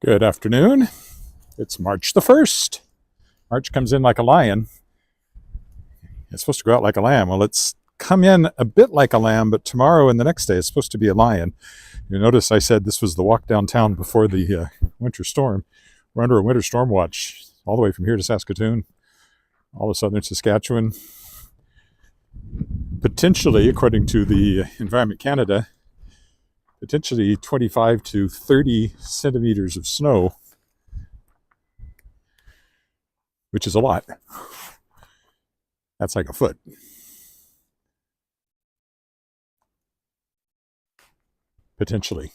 Good afternoon. It's March the 1st. March comes in like a lion. It's supposed to go out like a lamb. Well, it's come in a bit like a lamb, but tomorrow and the next day it's supposed to be a lion. You notice I said this was the walk downtown before the winter storm. We're under a winter storm watch all the way from here to Saskatoon, all of southern Saskatchewan. Potentially, according to the Environment Canada, potentially 25 to 30 centimeters of snow, which is a lot. That's like a foot. Potentially,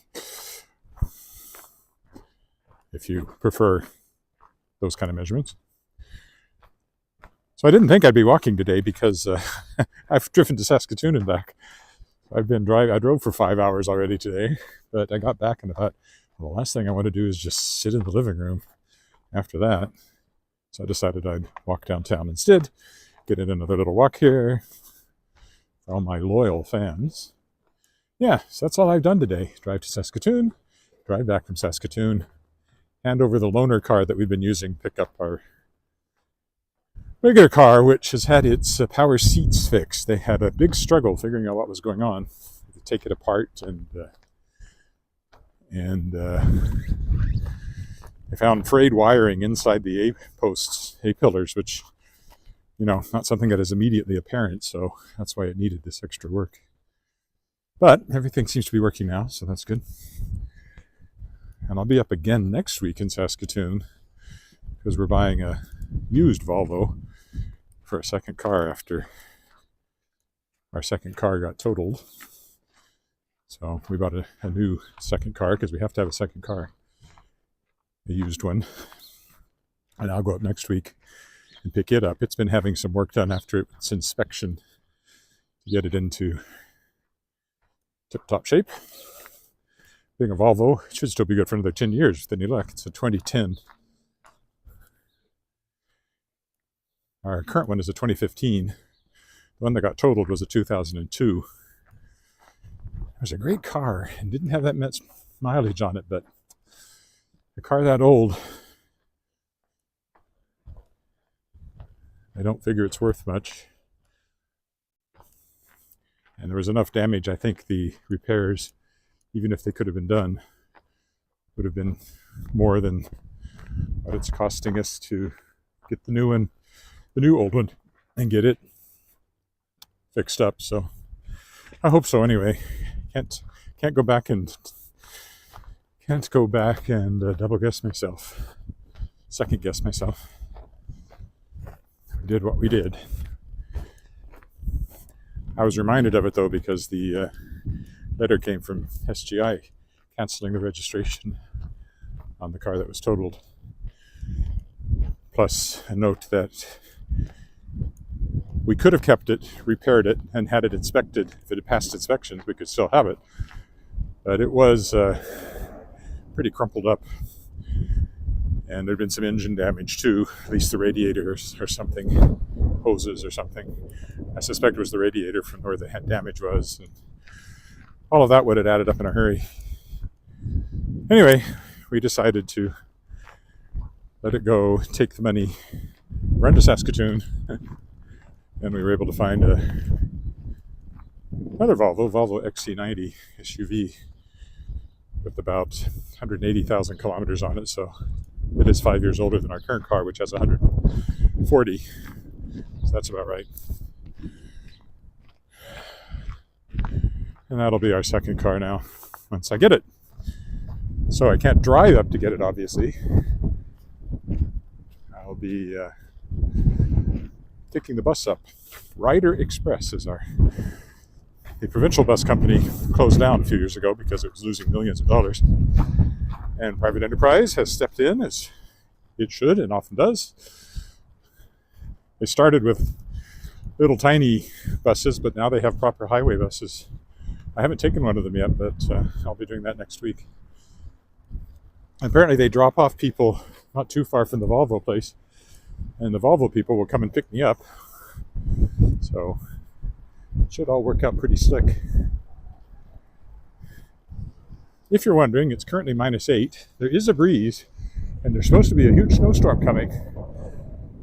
if you prefer those kind of measurements. So I didn't think I'd be walking today because I've driven to Saskatoon and back. I drove for 5 hours already today, but I got back and I thought, well, the last thing I want to do is just sit in the living room after that. So I decided I'd walk downtown instead, get in another little walk here for all my loyal fans. Yeah, so that's all I've done today. Drive to Saskatoon, drive back from Saskatoon, hand over the loaner car that we've been using, pick up our regular car, which has had its power seats fixed. They had a big struggle figuring out what was going on. To take it apart and they found frayed wiring inside the A pillars, which, not something that is immediately apparent, so that's why it needed this extra work. But everything seems to be working now, so that's good. And I'll be up again next week in Saskatoon because we're buying a used Volvo for a second car after our second car got totaled. So we bought a new second car because we have to have a second car, a used one. And I'll go up next week and pick it up. It's been having some work done after its inspection to get it into tip-top shape. Being a Volvo, it should still be good for another 10 years with any luck. It's a 2010. Our current one is a 2015. The one that got totaled was a 2002. It was a great car and didn't have that much mileage on it, but a car that old, I don't figure it's worth much. And there was enough damage, I think the repairs, even if they could have been done, would have been more than what it's costing us to get the new one, the new old one, and get it fixed up. So I hope so anyway. Can't go back and double guess myself, second guess myself. We did what we did. I was reminded of it though because the letter came from SGI canceling the registration on the car that was totaled, plus a note that we could have kept it, repaired it, and had it inspected. If it had passed inspections, we could still have it. But it was pretty crumpled up. And there'd been some engine damage too, at least the radiators or something, hoses or something. I suspect it was the radiator from where the damage was. And all of that would have added up in a hurry. Anyway, we decided to let it go, take the money, run to Saskatoon, and we were able to find another Volvo XC90 SUV with about 180,000 kilometers on it. So it is 5 years older than our current car, which has 140. So that's about right. And that'll be our second car now, once I get it. So I can't drive up to get it, obviously. I'll be taking the bus up. Ryder Express is the provincial bus company closed down a few years ago because it was losing millions of dollars. And private enterprise has stepped in, as it should and often does. They started with little tiny buses, but now they have proper highway buses. I haven't taken one of them yet, but I'll be doing that next week. Apparently they drop off people not too far from the Volvo place, and the Volvo people will come and pick me up. So it should all work out pretty slick. If you're wondering, it's currently -8. There is a breeze, and there's supposed to be a huge snowstorm coming.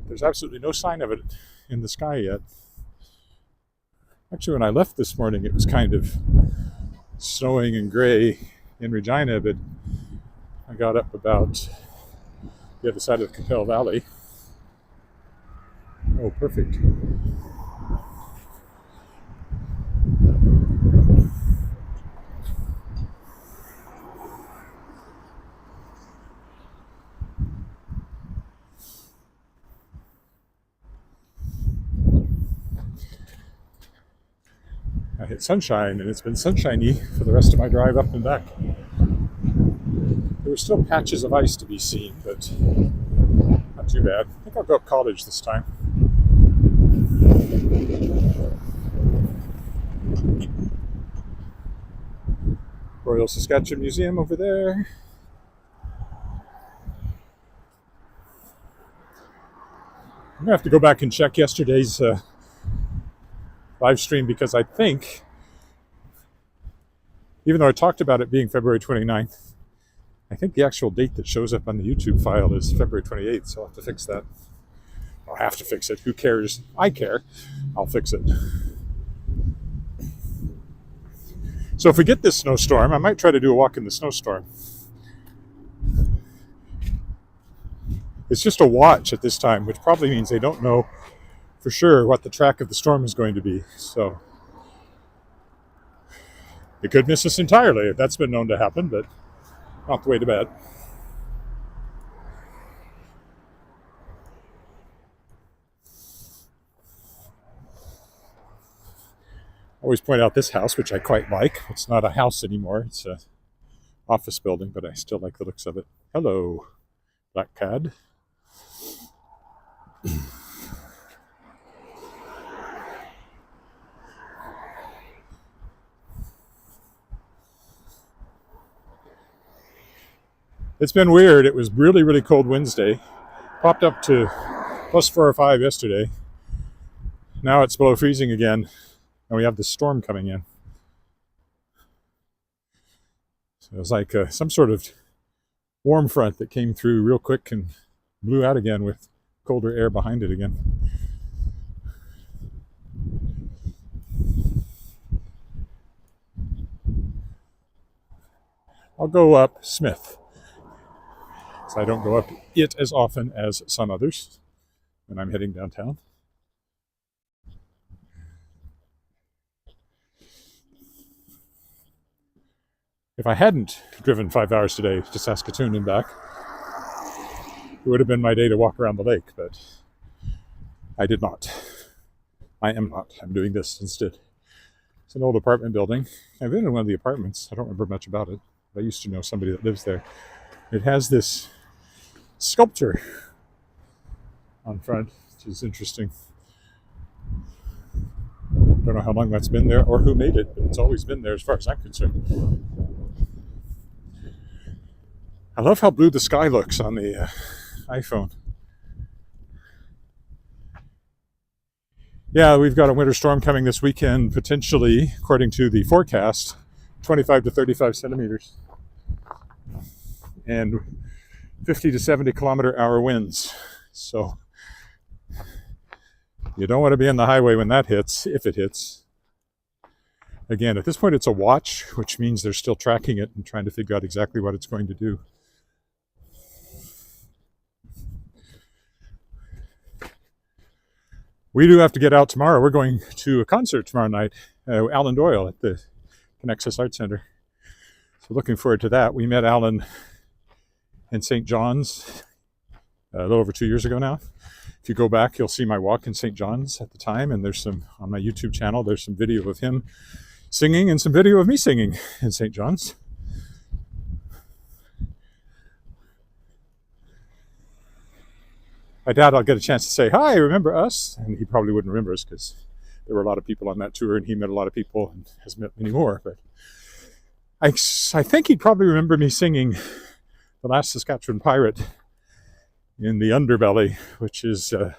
There's absolutely no sign of it in the sky yet. Actually, when I left this morning, it was kind of snowing and gray in Regina, but I got up about the other side of the Capel Valley. Oh, perfect. I hit sunshine, and it's been sunshiny for the rest of my drive up and back. There were still patches of ice to be seen, but not too bad. I think I'll go up College this time. Royal Saskatchewan Museum over there. I'm going to have to go back and check yesterday's live stream, because I think, even though I talked about it being February 29th, I think the actual date that shows up on the YouTube file is February 28th, so I'll have to fix that. I'll have to fix it. Who cares? I care. I'll fix it. So if we get this snowstorm, I might try to do a walk in the snowstorm. It's just a watch at this time, which probably means they don't know for sure what the track of the storm is going to be. So it could miss us entirely. That's been known to happen, but not the way to bed. I always point out this house, which I quite like. It's not a house anymore. It's an office building, but I still like the looks of it. Hello, Black Cad. It's been weird. It was really, really cold Wednesday. Popped up to +4 or 5 yesterday. Now it's below freezing again, and we have this storm coming in. So it was like some sort of warm front that came through real quick and blew out again with colder air behind it again. I'll go up Smith. So I don't go up it as often as some others when I'm heading downtown. If I hadn't driven 5 hours today to Saskatoon and back, it would have been my day to walk around the lake, but I did not. I am not. I'm doing this instead. It's an old apartment building. I've been in one of the apartments. I don't remember much about it. I used to know somebody that lives there. It has this sculpture on front, which is interesting. I don't know how long that's been there or who made it, but it's always been there as far as I'm concerned. I love how blue the sky looks on the iPhone. Yeah, we've got a winter storm coming this weekend, potentially, according to the forecast, 25 to 35 centimeters. And 50 to 70 kilometer-hour winds. So you don't want to be on the highway when that hits, if it hits. Again, at this point, it's a watch, which means they're still tracking it and trying to figure out exactly what it's going to do. We do have to get out tomorrow. We're going to a concert tomorrow night, Alan Doyle at the Connexus Art Center. So looking forward to that. We met Alan in St. John's a little over 2 years ago now. If you go back, you'll see my walk in St. John's at the time, and there's some, on my YouTube channel, there's some video of him singing and some video of me singing in St. John's. I doubt I'll get a chance to say, hi, remember us? And he probably wouldn't remember us because there were a lot of people on that tour, and he met a lot of people and has met many more. But I think he'd probably remember me singing The Last Saskatchewan Pirate in the Underbelly, which is a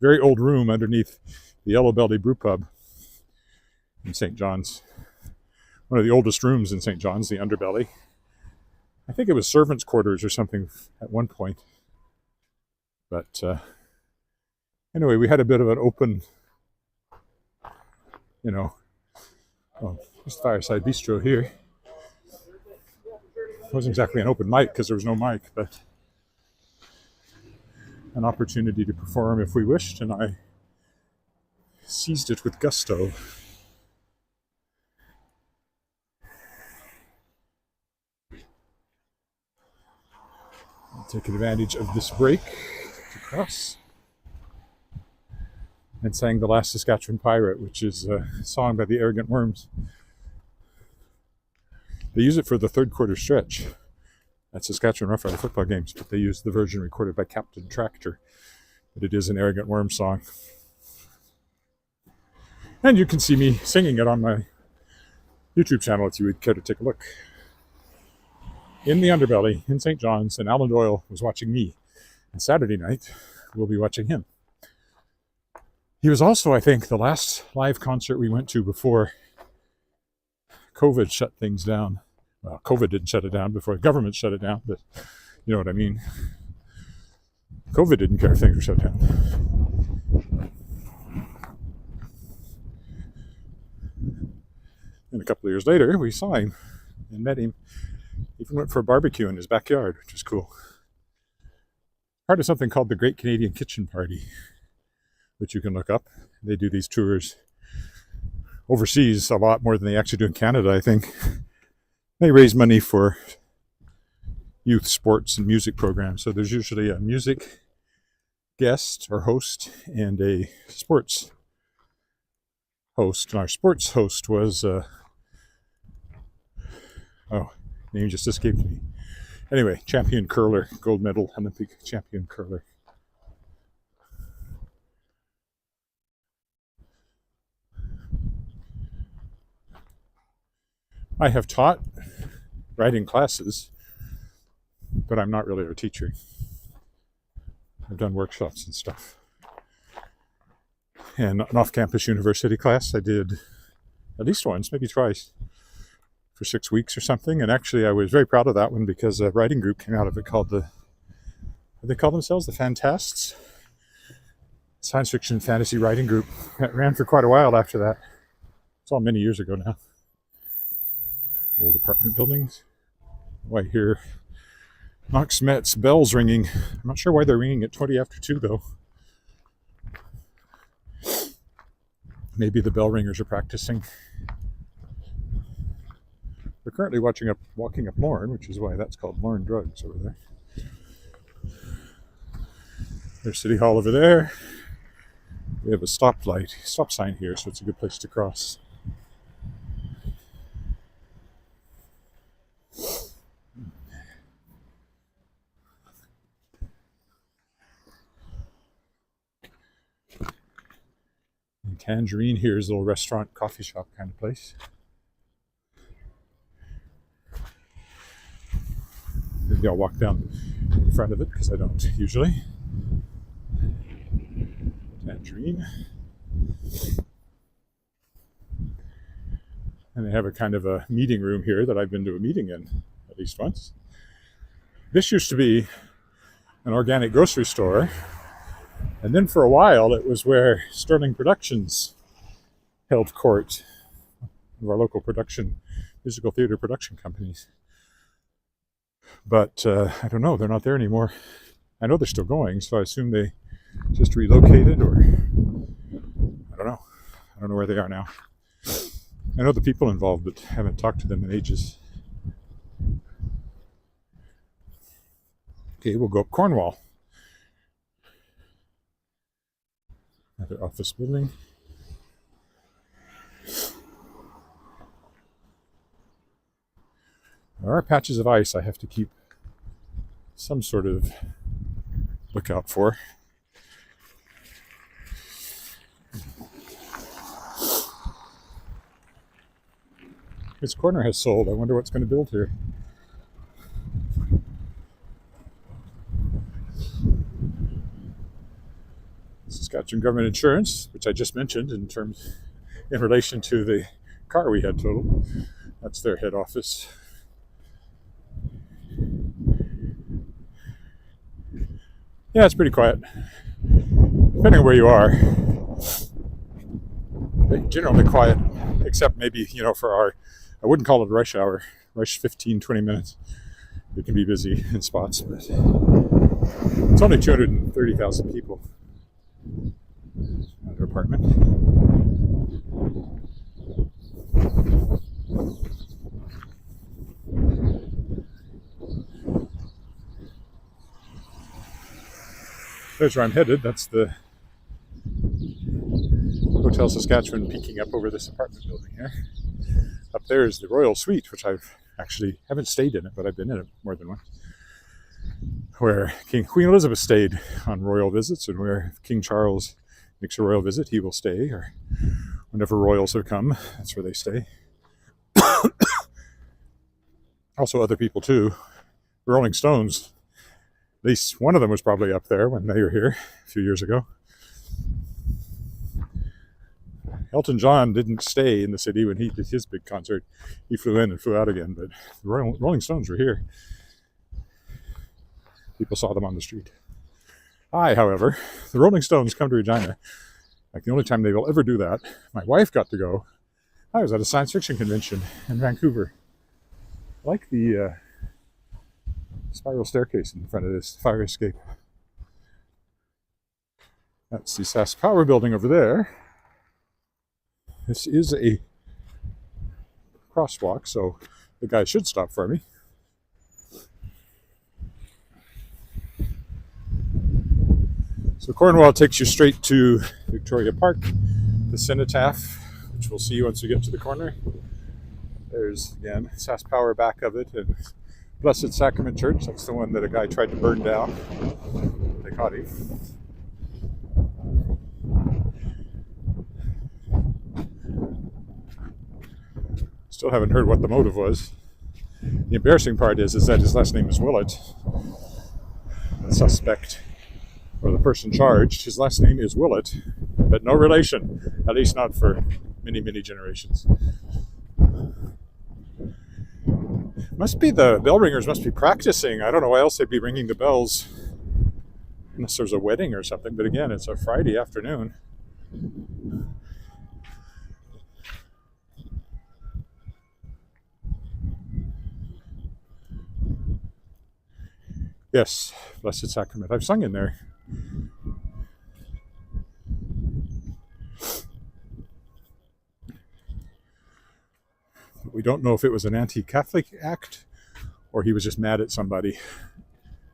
very old room underneath the Yellow Belly Brew Pub in St. John's. One of the oldest rooms in St. John's, the Underbelly. I think it was servants' quarters or something at one point. But anyway, we had a bit of an open, there's the Fireside Bistro here. It wasn't exactly an open mic because there was no mic, but an opportunity to perform if we wished, and I seized it with gusto. I'll take advantage of this break to cross. And sang The Last Saskatchewan Pirate, which is a song by the Arrogant Worms. They use it for the third quarter stretch at Saskatchewan Roughrider football games, but they use the version recorded by Captain Tractor. But it is an Arrogant Worms song. And you can see me singing it on my YouTube channel if you would care to take a look. In the underbelly, in St. John's, and Alan Doyle was watching me. And Saturday night, we'll be watching him. He was also, I think, the last live concert we went to before COVID shut things down. Well, COVID didn't shut it down before the government shut it down, but you know what I mean. COVID didn't care if things were shut down. And a couple of years later, we saw him and met him. Even went for a barbecue in his backyard, which was cool. Part of something called the Great Canadian Kitchen Party, which you can look up. They do these tours overseas a lot more than they actually do in Canada, I think. They raise money for youth sports and music programs. So there's usually a music guest or host and a sports host. And our sports host was, name just escaped me. Anyway, champion curler, gold medal Olympic champion curler. I have taught writing classes, but I'm not really a teacher. I've done workshops and stuff. And an off-campus university class I did at least once, maybe twice, for 6 weeks or something. And actually I was very proud of that one because a writing group came out of it called they call themselves the Fantasts? Science fiction fantasy writing group. That ran for quite a while after that. It's all many years ago now. Old apartment buildings. Oh, I hear Knox Met's bells ringing. I'm not sure why they're ringing at 20 after 2 though. Maybe the bell ringers are practicing. We're currently walking up Lorne, which is why that's called Lorne Drugs over there. There's City Hall over there. We have a stop sign here, so it's a good place to cross. And Tangerine here is a little restaurant, coffee shop kind of place. Maybe I'll walk down in front of it because I don't usually. Tangerine. And they have a kind of a meeting room here that I've been to a meeting in at least once. This used to be an organic grocery store. And then for a while, it was where Sterling Productions held court, of our local musical theater production companies. But I don't know, they're not there anymore. I know they're still going, so I assume they just relocated, or I don't know. I don't know where they are now. I know the people involved, but haven't talked to them in ages. Okay, we'll go up Cornwall. Another office building. There are patches of ice I have to keep some sort of lookout for. This corner has sold. I wonder what's going to build here. Saskatchewan Government Insurance, which I just mentioned in relation to the car we had totaled. That's their head office. Yeah, it's pretty quiet. Depending on where you are, generally quiet, except maybe, for I wouldn't call it rush hour, rush 15, 20 minutes. It can be busy in spots, but it's only 230,000 people at our apartment. There's where I'm headed. That's the Hotel Saskatchewan peeking up over this apartment building here. Up there is the Royal Suite, which I've actually haven't stayed in it, but I've been in it more than once. Where Queen Elizabeth stayed on royal visits, and where King Charles makes a royal visit, he will stay, or whenever royals have come, that's where they stay. Also other people too. The Rolling Stones, at least one of them was probably up there when they were here a few years ago. Elton John didn't stay in the city when he did his big concert. He flew in and flew out again, but the Rolling Stones were here. People saw them on the street. However, the Rolling Stones come to Regina. Like the only time they will ever do that. My wife got to go. I was at a science fiction convention in Vancouver. I like the spiral staircase in front of this fire escape. That's the Sask Power building over there. This is a crosswalk, so the guy should stop for me. So Cornwall takes you straight to Victoria Park, the cenotaph, which we'll see once we get to the corner. There's, again, Sask Power back of it, and Blessed Sacrament Church. That's the one that a guy tried to burn down. They caught him. Still haven't heard what the motive was. The embarrassing part is that his last name is Willett. The suspect, or the person charged, his last name is Willett, but no relation, at least not for many, many generations. Must be the bell ringers must be practicing. I don't know why else they'd be ringing the bells, unless there's a wedding or something, but again, it's a Friday afternoon. Yes, Blessed Sacrament. I've sung in there. We don't know if it was an anti-Catholic act or he was just mad at somebody.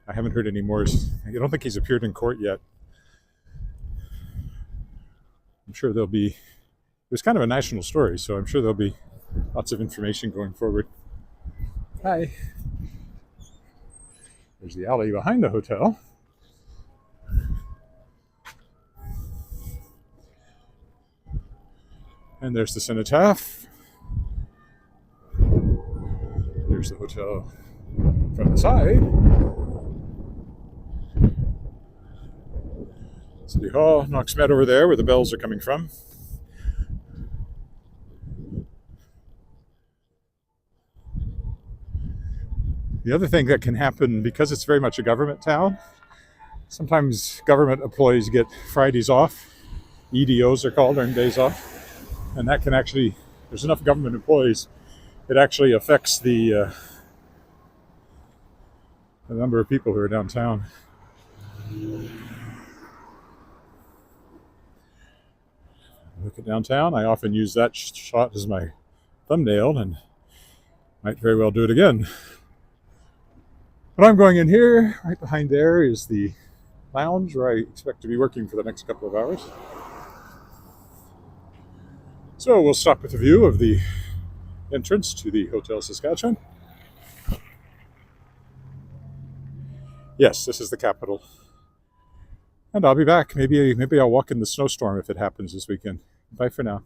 I haven't heard any more. I don't think he's appeared in court yet. I'm sure there'll be... It was kind of a national story, so I'm sure there'll be lots of information going forward. Hi. There's the alley behind the hotel. And there's the cenotaph. There's the hotel from the side. City Hall, Knoxmet over there where the bells are coming from. The other thing that can happen, because it's very much a government town, sometimes government employees get Fridays off. EDOs are called, earned days off. And that can actually, there's enough government employees, it actually affects the number of people who are downtown. Look at downtown. I often use that shot as my thumbnail and might very well do it again. But I'm going in here. Right behind there is the lounge where I expect to be working for the next couple of hours. So we'll stop with a view of the entrance to the Hotel Saskatchewan. Yes, this is the capital. And I'll be back. Maybe I'll walk in the snowstorm if it happens this weekend. Bye for now.